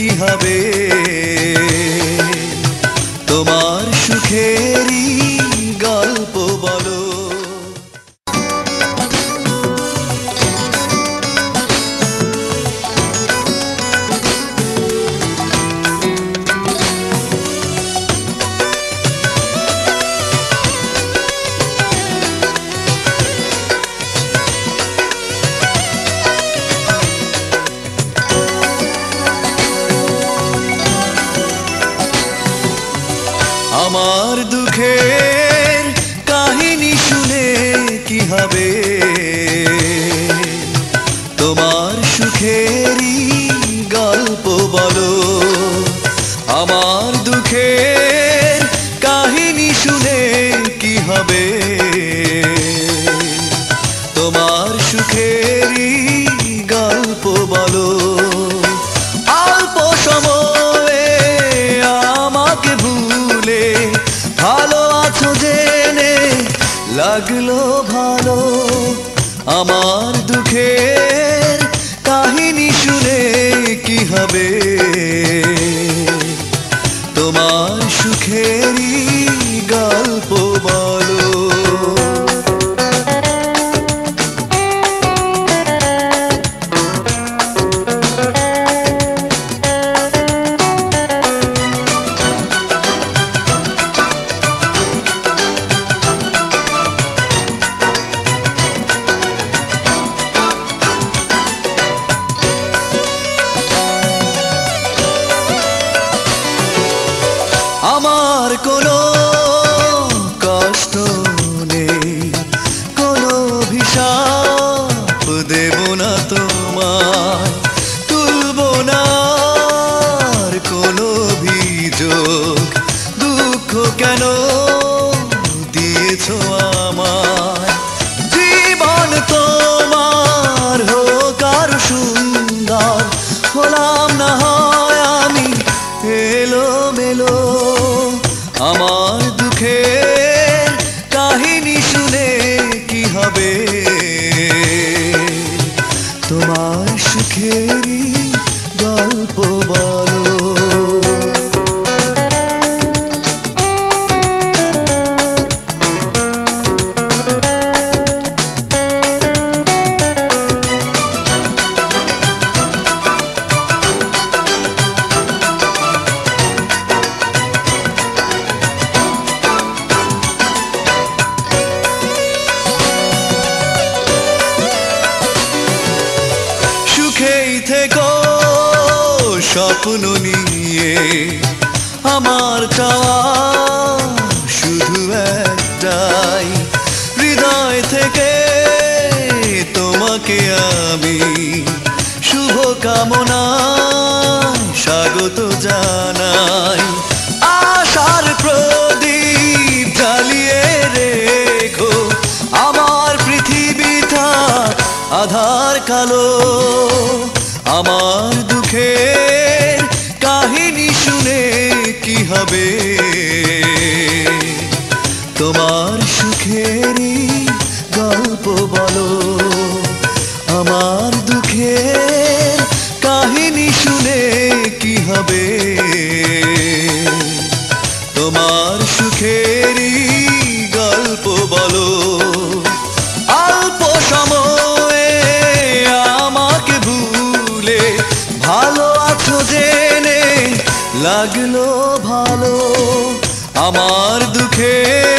কি হবে তোমার সুখেরই গল্প বলো। আমার দুঃখের কাহিনী শুনে কি হবে তোমার সুখেরই গল্প বলো। আমার দুঃখের কাহিনী শুনে কি হবে তোমার সুখেরই গল্প বলো। অল্প সময়ে আমাকে ভুলে ভালো আছো জেনে লাগলো ভালো। আমার দুঃখের কাহিনী শুনে কি হবে তোমার সুখেরই গল্প বলো। আমার কোনো কষ্ট নেই, কোনো অভিশাপ দেব না তোমায়, তুলব না আর কোনো অভিযোগ। দুঃখ কেন দিয়েছ আমায়, জীবন তোমার হোক আরো সুন্দর, হলাম না হয় আমি এলোমেলো। আমার দুঃখের কাহিনী শুনে কি হবে তোমার সুখেরই গল্প বলো। সুখেই থেকো স্বপ্ন নিয়ে, আমার চাওয়া শুধু একটাই, হৃদয় থেকে তোমাকে আমি শুভ কামনায় স্বাগত জানাই। আশার প্রদীপ জ্বালিয়ে রেখো, আমার পৃথিবীটা আধার কালো। আমার দুঃখের কাহিনী শুনে কি হবে তোমার সুখেরই গল্প বলো। আমার দুঃখের কাহিনী শুনে কি হবে তোমার সুখেরই গল্প বলো। অল্প সময়ে আমাকে ভুলে ভালো আছো জেনে লাগলো ভালো। আমার দুঃখের